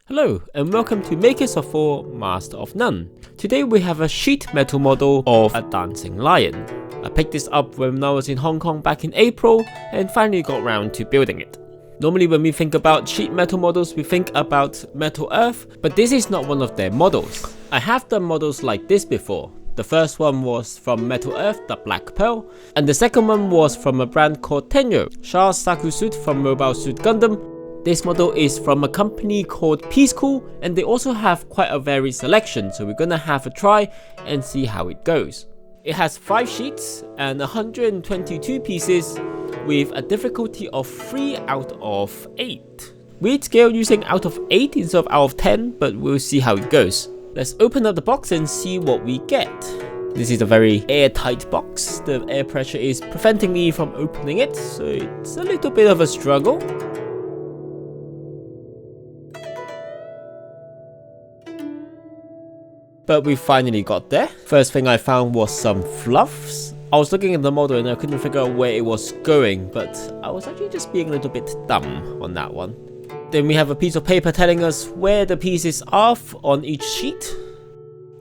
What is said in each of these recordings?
Hello and welcome to Makers of Four, Master of None. Today we have a sheet metal model of a dancing lion. I picked this up when I was in Hong Kong back in April and finally got round to building it. Normally when we think about sheet metal models we think about Metal Earth, but this is not one of their models. I have done models like this before. The first one was from Metal Earth, the Black Pearl, and the second one was from a brand called Tenyo, Char's Saku Suit from Mobile Suit Gundam. This model is from a company called Peacecool, and they also have quite a varied selection, so we're gonna have a try and see how it goes. It has 5 sheets and 122 pieces with a difficulty of 3 out of 8. Weird scale using out of 8 instead of out of 10, but we'll see how it goes. Let's open up the box and see what we get. This is a very airtight box. The air pressure is preventing me from opening it, so it's a little bit of a struggle. But we finally got there. First thing I found was some fluffs. I was looking at the model and I couldn't figure out where it was going, but I was actually just being a little bit dumb on that one. Then we have a piece of paper telling us where the pieces are on each sheet.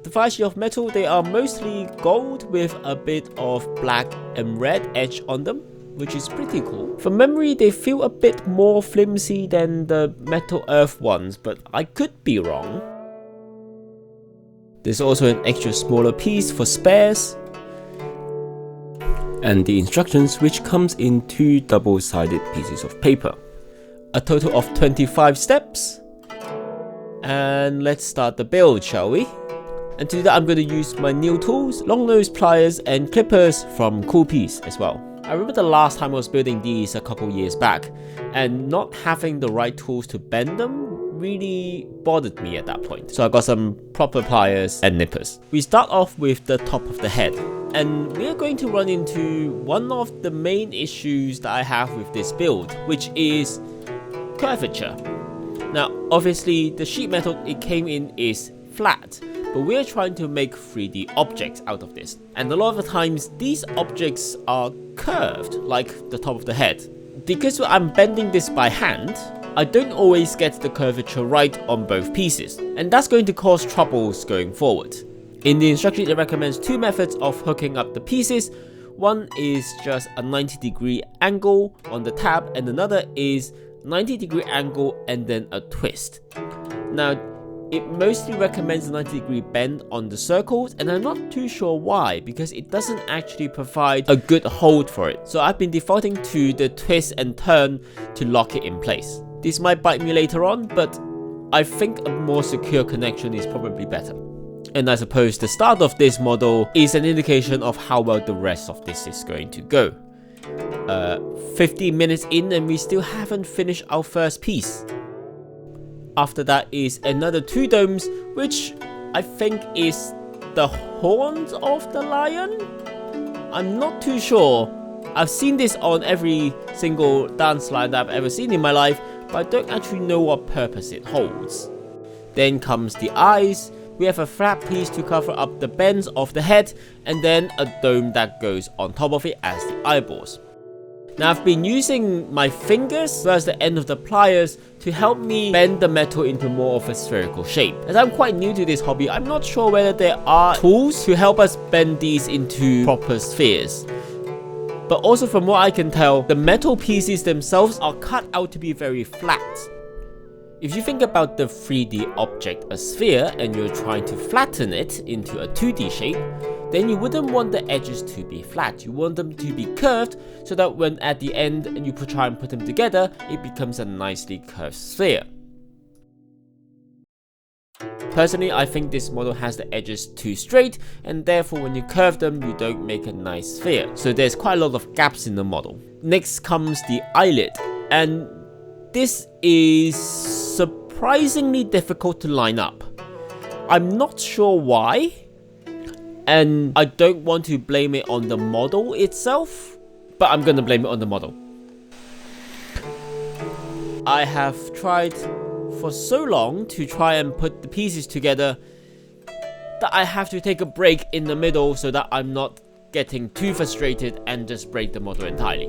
The 5 sheets of metal, they are mostly gold with a bit of black and red edge on them, which is pretty cool. From memory, they feel a bit more flimsy than the Metal Earth ones, but I could be wrong. There's also an extra smaller piece for spares. And the instructions, which comes in 2 double-sided pieces of paper. A total of 25 steps. And let's start the build, shall we? And to do that I'm going to use my nail tools, long nose pliers and clippers from Coolpiece as well. I remember the last time I was building these a couple years back, and not having the right tools to bend them really bothered me at that point. So I got some proper pliers and nippers. We start off with the top of the head, and we're going to run into one of the main issues that I have with this build, which is curvature. Now obviously the sheet metal it came in is flat, but we're trying to make 3D objects out of this, and a lot of the times these objects are curved like the top of the head. Because I'm bending this by hand, I don't always get the curvature right on both pieces, and that's going to cause troubles going forward. In the instruction it recommends 2 methods of hooking up the pieces. One is just a 90-degree angle on the tab, and another is 90-degree angle and then a twist. Now it mostly recommends a 90-degree bend on the circles, and I'm not too sure why, because it doesn't actually provide a good hold for it. So I've been defaulting to the twist and turn to lock it in place. This might bite me later on, but I think a more secure connection is probably better. And I suppose the start of this model is an indication of how well the rest of this is going to go. 15 minutes in and we still haven't finished our first piece. After that is another 2 domes, which I think is the horns of the lion? I'm not too sure. I've seen this on every single dance line that I've ever seen in my life, but I don't actually know what purpose it holds. Then comes the eyes. We have a flat piece to cover up the bends of the head, and then a dome that goes on top of it as the eyeballs. Now I've been using my fingers versus the end of the pliers to help me bend the metal into more of a spherical shape. As I'm quite new to this hobby, I'm not sure whether there are tools to help us bend these into proper spheres. But also from what I can tell, the metal pieces themselves are cut out to be very flat. If you think about the 3D object, a sphere, and you're trying to flatten it into a 2D shape, then you wouldn't want the edges to be flat. You want them to be curved so that when at the end and you try and put them together, it becomes a nicely curved sphere. Personally, I think this model has the edges too straight, and therefore when you curve them, you don't make a nice sphere. So there's quite a lot of gaps in the model. Next comes the eyelid, and this is surprisingly difficult to line up. I'm not sure why, and I don't want to blame it on the model itself, but I'm gonna blame it on the model. I have tried for so long to try and put the pieces together that I have to take a break in the middle so that I'm not getting too frustrated and just break the model entirely.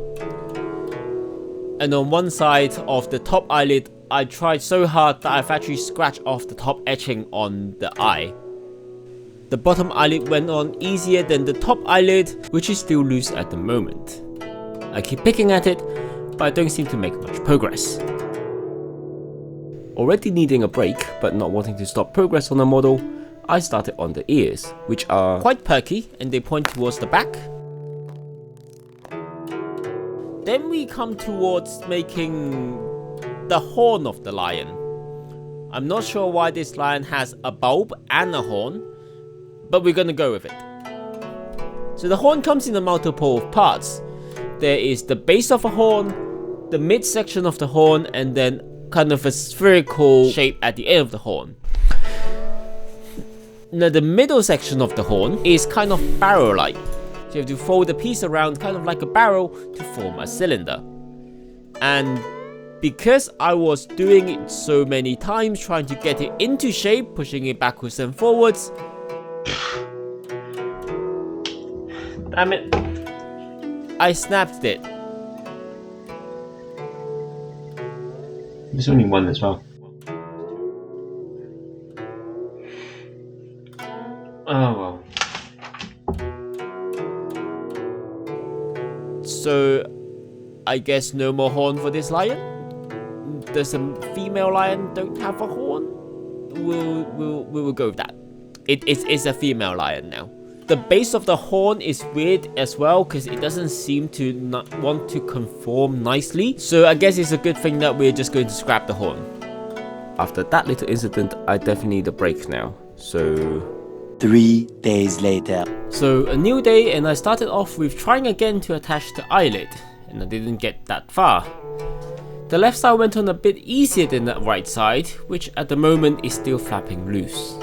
And on one side of the top eyelid, I tried so hard that I've actually scratched off the top etching on the eye. The bottom eyelid went on easier than the top eyelid, which is still loose at the moment. I keep picking at it, but I don't seem to make much progress. Already needing a break, but not wanting to stop progress on the model, I started on the ears, which are quite perky and they point towards the back. Then we come towards making the horn of the lion. I'm not sure why this lion has a bulb and a horn, but we're gonna go with it. So the horn comes in a multiple of parts. There is the base of a horn, the midsection of the horn, and then kind of a spherical shape at the end of the horn. Now the middle section of the horn is kind of barrel-like. So you have to fold the piece around kind of like a barrel to form a cylinder. And because I was doing it so many times, trying to get it into shape, pushing it backwards and forwards. Damn it. I snapped it. There's only one as well. Oh well. So, I guess no more horn for this lion? Does a female lion don't have a horn? We'll go with that. It's a female lion now. The base of the horn is weird as well because it doesn't seem to not want to conform nicely. So I guess it's a good thing that we're just going to scrap the horn. After that little incident, I definitely need a break now. So 3 days later. So a new day, and I started off with trying again to attach the eyelid, and I didn't get that far. The left side went on a bit easier than the right side, which at the moment is still flapping loose.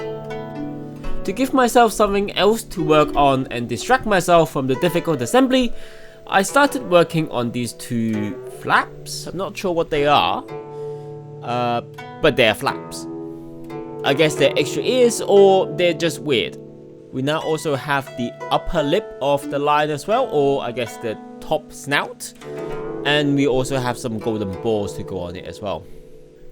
To give myself something else to work on and distract myself from the difficult assembly, I started working on these two flaps. I'm not sure what they are, but they're flaps. I guess they're extra ears or they're just weird. We now also have the upper lip of the lion as well, or I guess the top snout. And we also have some golden balls to go on it as well.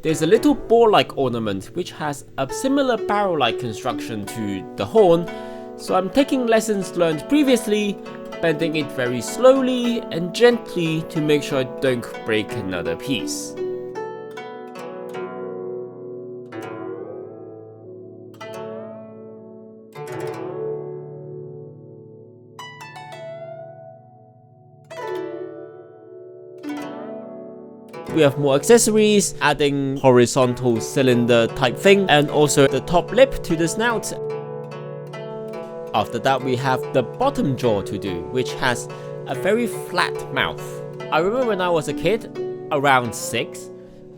There's a little ball-like ornament which has a similar barrel-like construction to the horn, so I'm taking lessons learned previously, bending it very slowly and gently to make sure I don't break another piece. We have more accessories, adding horizontal cylinder type thing, and also the top lip to the snout. After that we have the bottom jaw to do, which has a very flat mouth. I remember when I was a kid, around 6,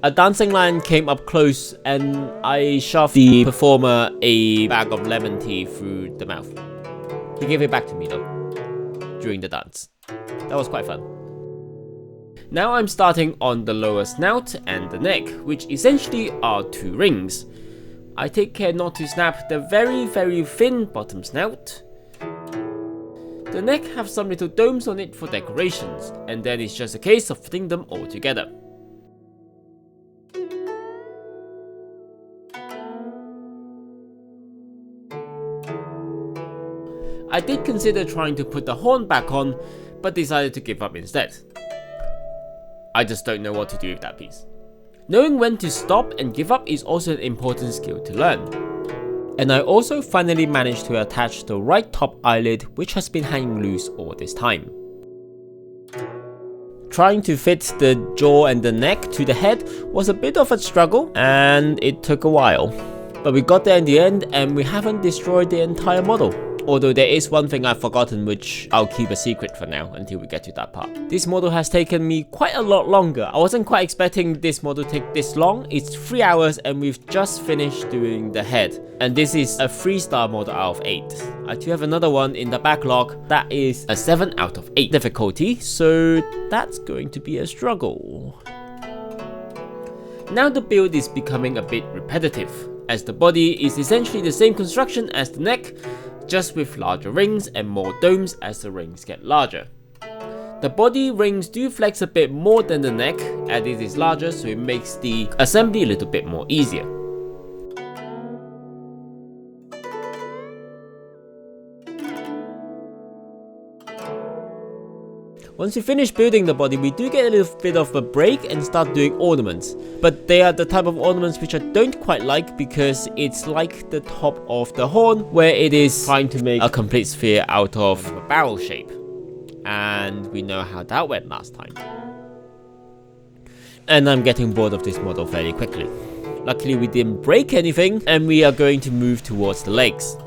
a dancing lion came up close and I shoved the performer a bag of lemon tea through the mouth. He gave it back to me though, during the dance. That was quite fun. Now I'm starting on the lower snout and the neck, which essentially are 2 rings. I take care not to snap the very thin bottom snout. The neck have some little domes on it for decorations, and then it's just a case of fitting them all together. I did consider trying to put the horn back on, but decided to give up instead. I just don't know what to do with that piece. Knowing when to stop and give up is also an important skill to learn. And I also finally managed to attach the right top eyelid, which has been hanging loose all this time. Trying to fit the jaw and the neck to the head was a bit of a struggle, and it took a while. But we got there in the end, and we haven't destroyed the entire model. Although there is one thing I've forgotten, which I'll keep a secret for now until we get to that part. This model has taken me quite a lot longer. I wasn't quite expecting this model to take this long. It's 3 hours and we've just finished doing the head. And this is a 3-star model out of 8. I do have another one in the backlog that is a 7 out of 8 difficulty, so that's going to be a struggle. Now the build is becoming a bit repetitive, as the body is essentially the same construction as the neck, just with larger rings and more domes as the rings get larger. The body rings do flex a bit more than the neck as it is larger, so it makes the assembly a little bit more easier. Once we finish building the body, we do get a little bit of a break and start doing ornaments. But they are the type of ornaments which I don't quite like, because it's like the top of the horn, where it is trying to make a complete sphere out of a barrel shape. And we know how that went last time. And I'm getting bored of this model fairly quickly. Luckily we didn't break anything, and we are going to move towards the legs.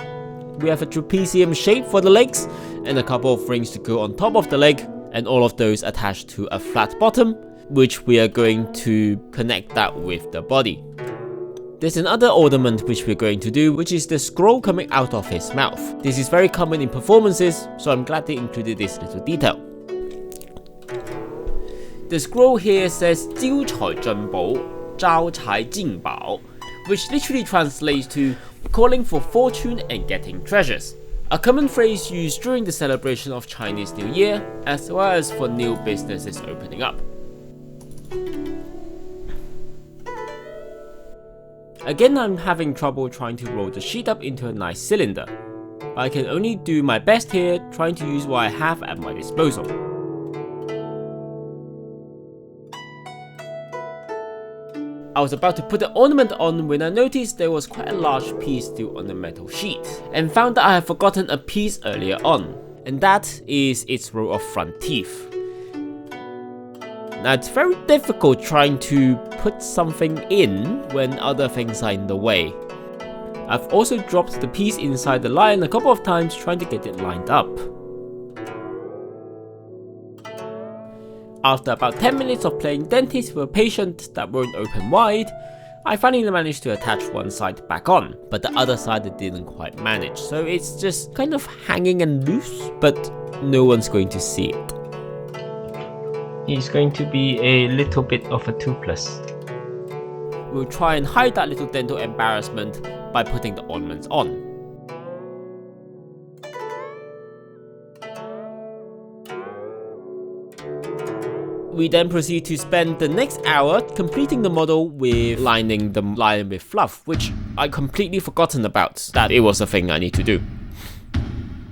We have a trapezium shape for the legs, and a couple of rings to go on top of the leg, and all of those attached to a flat bottom, which we are going to connect that with the body. There's another ornament which we're going to do, which is the scroll coming out of his mouth. This is very common in performances, so I'm glad they included this little detail. The scroll here says 招財進寶,招財進寶, which literally translates to calling for fortune and getting treasures. A common phrase used during the celebration of Chinese New Year, as well as for new businesses opening up. Again, I'm having trouble trying to roll the sheet up into a nice cylinder. I can only do my best here, trying to use what I have at my disposal. I was about to put the ornament on when I noticed there was quite a large piece still on the metal sheet, and found that I had forgotten a piece earlier on, and that is its row of front teeth. Now it's very difficult trying to put something in when other things are in the way. I've also dropped the piece inside the lion a couple of times trying to get it lined up. After about 10 minutes of playing dentist with a patient that won't open wide, I finally managed to attach one side back on, but the other side I didn't quite manage, so it's just kind of hanging and loose, but no one's going to see it. He's going to be a little bit of a toothless. We'll try and hide that little dental embarrassment by putting the ornaments on. We then proceed to spend the next hour completing the model with lining the lion with fluff, which I completely forgotten about that it was a thing I need to do.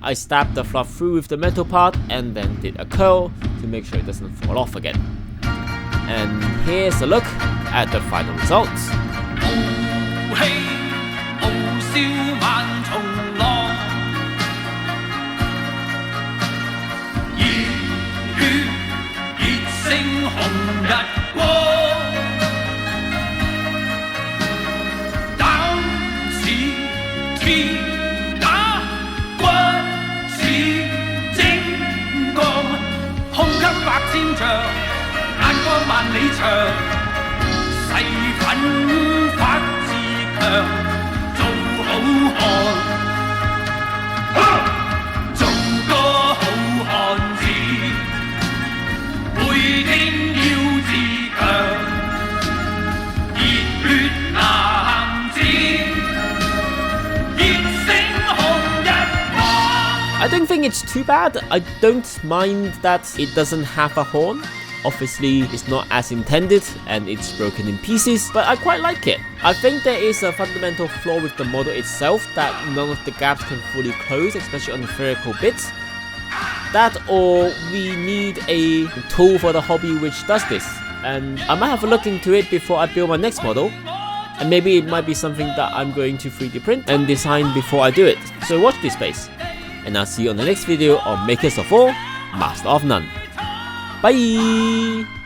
I stabbed the fluff through with the metal part and then did a curl to make sure it doesn't fall off again. And here's a look at the final results. I don't think it's too bad. I don't mind that it doesn't have a horn. Obviously, it's not as intended and it's broken in pieces, but I quite like it. I think there is a fundamental flaw with the model itself, that none of the gaps can fully close, especially on the vertical bits. That, or we need a tool for the hobby which does this. And I might have a look into it before I build my next model. And maybe it might be something that I'm going to 3D print and design before I do it. So watch this space. And I'll see you on the next video on Makers of All, Master of None. Bye!